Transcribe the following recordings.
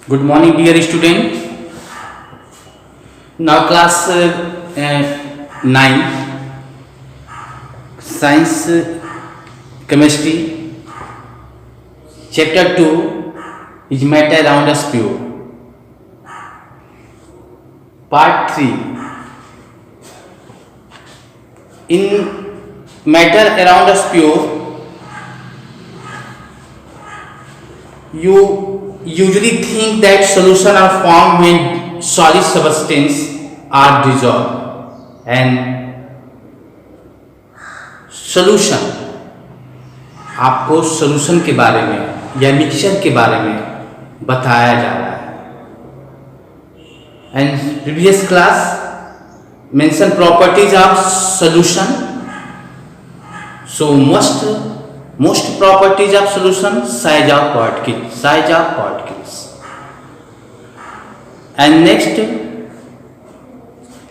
Good morning, dear student. Now, class 9, science, chemistry, chapter 2 is matter around us pure. Part 3. In matter around us pure, you usually think that solution are formed when solid substance are dissolved, and solution आपको solution के बारे में या mixture के बारे में बताया जा रहा है. And previous class mention properties of solution. So most properties of solution, size of particles. And next,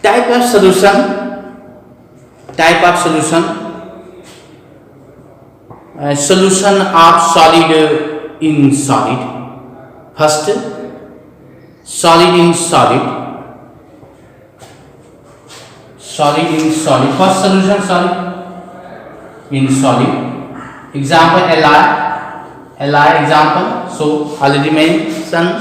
type of solution. Solution of solid in solid. First, solid in solid. First solution, solid in solid. Example, Li example. So already mentioned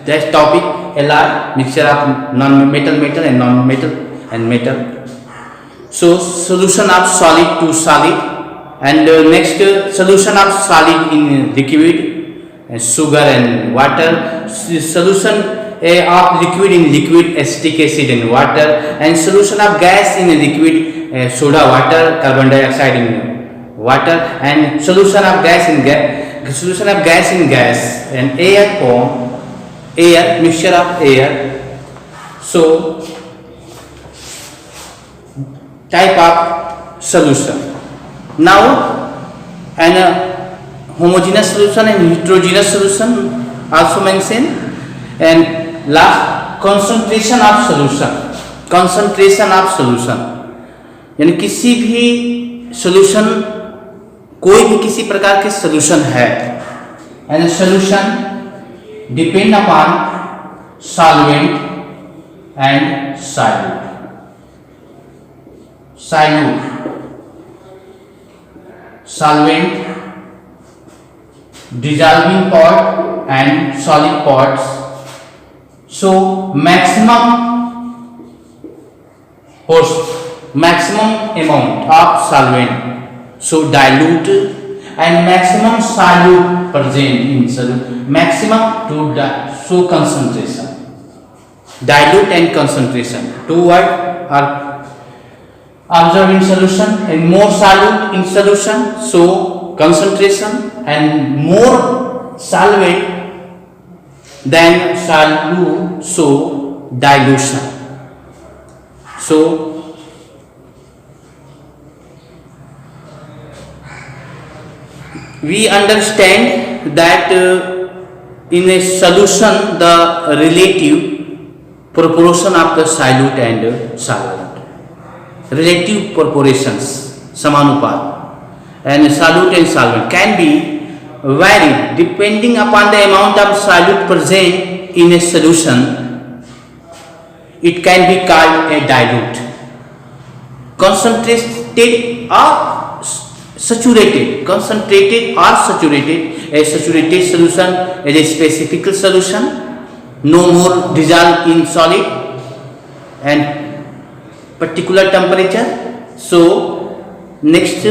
that topic, Li, mixture of non-metal and non-metal and metal. So solution of solid to solid. And next, solution of solid in liquid, sugar and water. Solution of liquid in liquid, acetic acid and water. And solution of gas in liquid, soda water, carbon dioxide in water. And solution of gas in gas and air form, mixture of air. So type of solution. Now, an homogeneous solution and heterogeneous solution also mentioned. And last, concentration of solution. यानी किसी भी solution, कोई भी किसी प्रकार के solution है, and solution depend upon solvent and solvent, dissolving part and solid parts. So maximum amount of solvent, so dilute, and maximum solute present in solute, maximum to so concentration, dilute and concentration, two words are observed in solution. And more solute in solution, so concentration, and more solvent than solute, so dilution. So we understand that in a solution the relative proportion of the solute and solvent, relative proportions, समानुपात, and solute and solvent can be varied depending upon the amount of solute present in a solution. It can be called a dilute. Concentrated or saturated. A saturated solution is a specific solution, no more dissolved in solid and particular temperature. So next,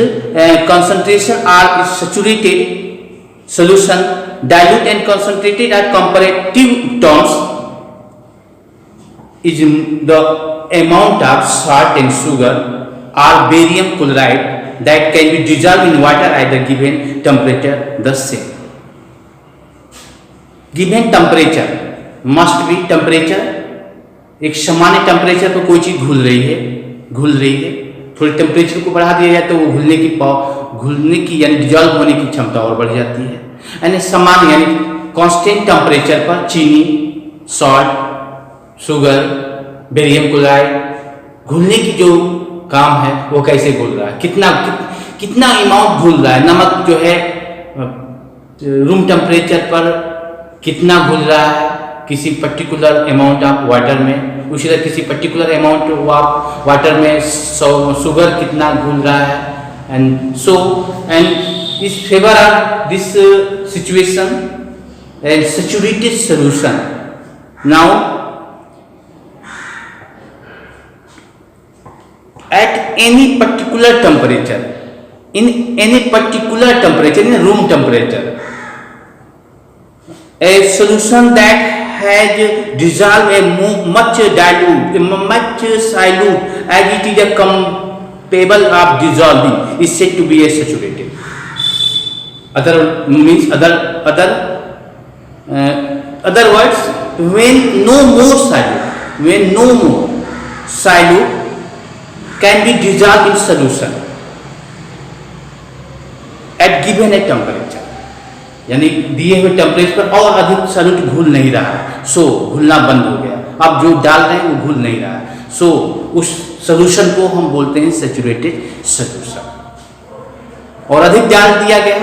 concentration or saturated solution, dilute and concentrated are comparative terms, is the amount of salt and sugar or barium chloride that can be dissolved in water at the given temperature. The same given temperature must be temperature. एक सामान्य temperature पर कोई चीज़ घुल रही है, थोड़ी temperature को बढ़ा दिया जाए तो वो घुलने की यानी डिजॉल्व होने की क्षमता और बढ़ जाती है. यानी सामान्य यानी कांस्टेंट टेम्परेचर पर चीनी, सॉल्ट, शुगर, बेरियम क्लोराइड घुलने की जो काम है वो कैसे घुल रहा है, कितना अमाउंट घुल रहा है. नमक जो है रूम टेम्परेचर पर कितना घुल रहा है किसी पर्टिकुलर अमाउंट ऑफ वाटर में, उसी तरह किसी पर्टिकुलर अमाउंट ऑफ वाटर में शुगर कितना घुल रहा है, एंड सो एंड इस favour of this situation and saturated solution. Now at any particular temperature, in any particular temperature, in room temperature, a solution that has dissolved a much dilute, much solute as it is a capable of dissolving is said to be a saturated. Other means other words, when no more solute can be dissolved in solution at given a temperature, यानी दिए हुए temperature पर और अधिक solute घुल नहीं रहा है, सो घुलना बंद हो गया. अब जो डाल रहे हैं वो घुल नहीं रहा है, सो उस सॉल्यूशन को हम बोलते हैं सैचुरेटेड सॉल्यूशन. और अधिक डाल दिया गया,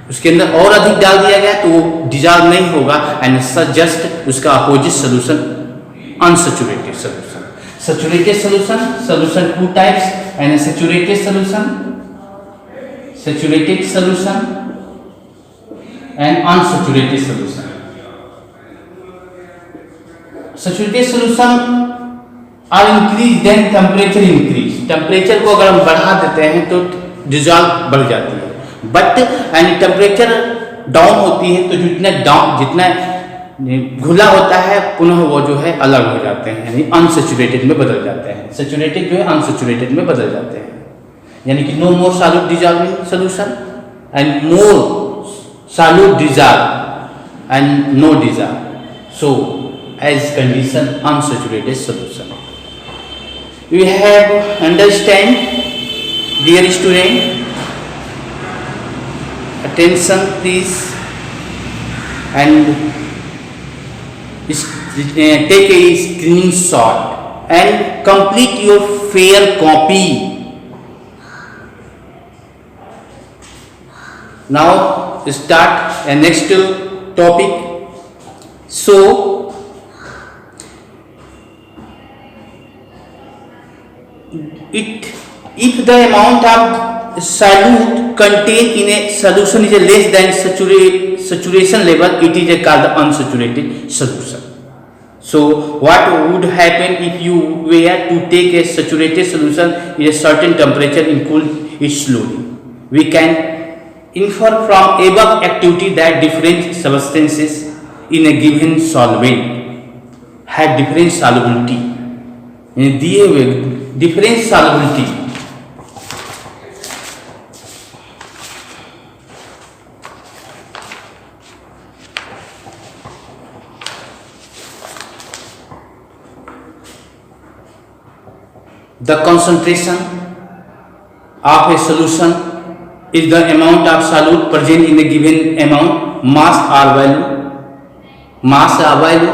उसके अंदर और अधिक डाल दिया गया तो वो डिजॉल्व नहीं होगा, एंड जस्ट उसका opposite solution unsaturated solution. Saturated solution two types, and a saturated solution and unsaturated solution. Saturated solution are increased then temperature increase. Temperature को अगर हम बढ़ा देते हैं तो डिजॉल्व बढ़ जाती है, बट एंड टेम्परेचर डाउन होती है तो जितना घुला होता है पुनः वो जो है अलग हो जाते हैं, यानी अनसैचुरेटेड में बदल जाते हैं. सैचुरेटेड जो है अनसैचुरेटेड में बदल जाते हैं, यानी कि no more solute dissolving solution and more solute dissolve and no dissolve, so as condition unsaturated solution. We have understand dear student, attention please, and take a screenshot and complete your fair copy. Now start a next topic. So if the amount of solute contained in a solution is less than saturation level, it is called unsaturated solution. So what would happen if you were to take a saturated solution in a certain temperature and cool it slowly? We can infer from above activity that different substances in a given solvent have different solubility. दिए हुए different solubility, the concentration of a solution is the amount of solute present in a given amount, mass or value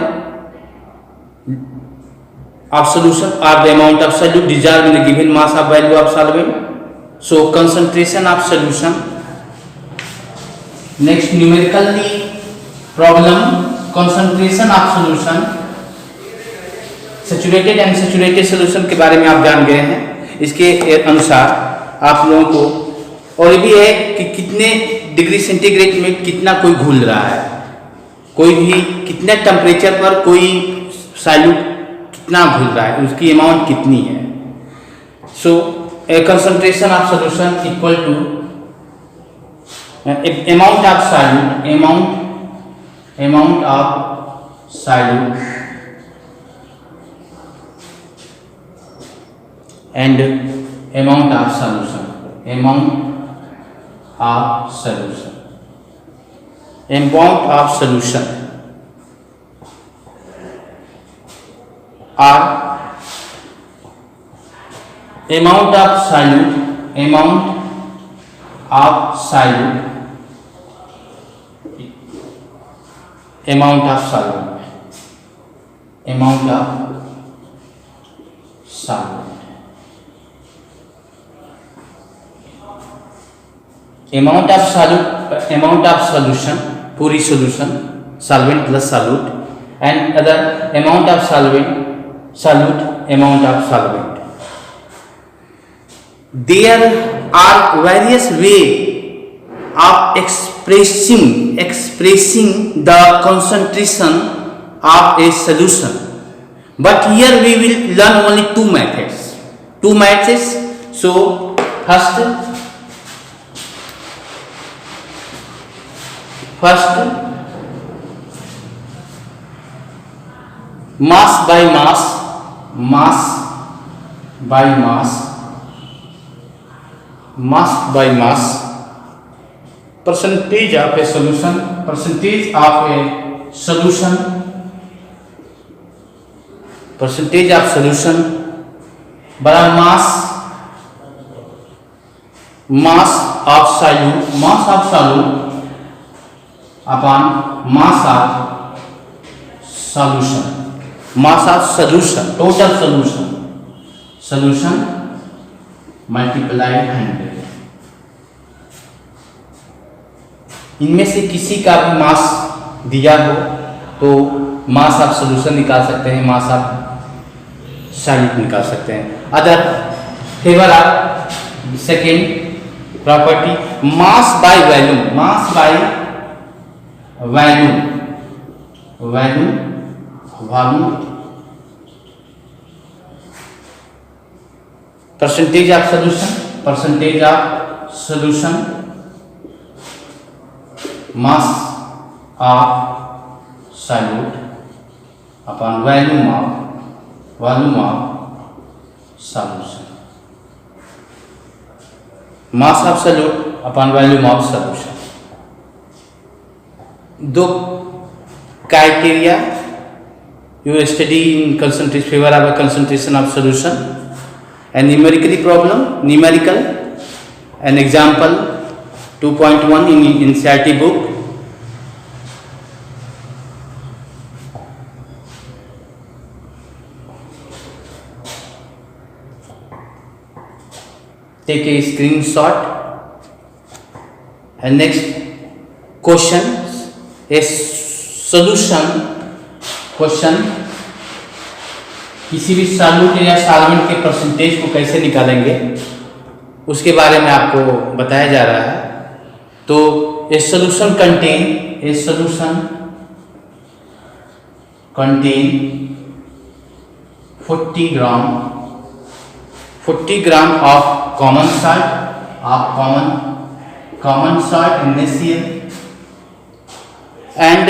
of solution, or the amount of solute dissolved in a given mass or value of solvent. So concentration of solution. Next, numerically problem, concentration of solution. Saturated and saturated solution के बारे में आप जान गए हैं. इसके अनुसार आप लोगों को और भी है कि कितने डिग्री सेंटीग्रेड में कितना कोई घुल रहा है, कोई भी कितने टेम्परेचर पर कोई सॉल्यूट कितना घुल रहा है, उसकी अमाउंट कितनी है. So a concentration of solution equal to amount of solute, amount of solute and amount of solution, amount of solution or amount of solute, amount of solute amount of solute amount of solute amount of solute amount of solution पूरी solution, solvent plus solute, and other amount of solvent, solute, amount of solvent. There are various ways of expressing the concentration of a solution, but here we will learn only two methods. So first mass by mass, percentage of a solution बड़ा mass of solute upon mass of solution, total solution multiplied 100. इनमें से किसी का भी मास दिया हो तो mass of solution निकाल सकते हैं, मास ऑफ सॉल्यूट निकाल सकते हैं. Other favour of second property mass by volume percentage of solution mass of solute upon volume of solution. Mass of solute upon volume of solution. दो criteria you study in concentration, favor of a concentration of solution, and numerical an example 2.1 in NCERT book. Take a screenshot. And next question is solution question. किसी भी solute या solvent के percentage को कैसे निकालेंगे उसके बारे में आपको बताया जा रहा है. तो ए solution contain 40 gram of common salt NaCl and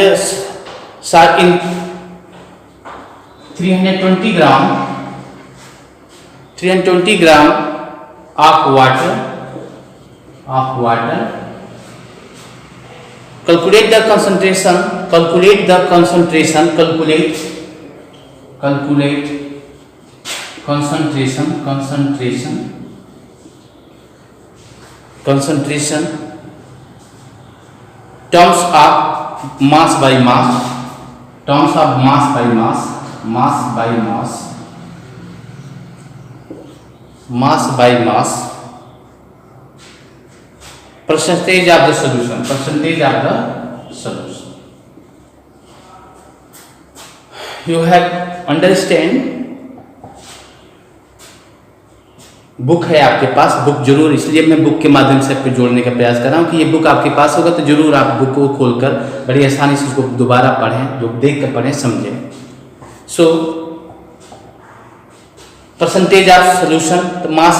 salt in 320 gram of water. Calculate the concentration. Terms of mass by mass. Percentage of the solution. You have understand. Book है आपके पास, बुक जरूर, इसलिए मैं बुक के माध्यम से आपको जोड़ने का प्रयास कर रहा हूँ कि ये बुक आपके पास होगा तो जरूर आप बुक को खोलकर बड़ी आसानी से उसको दोबारा पढ़ें, जो देख कर पढ़ें, समझें. So percentage of solution mass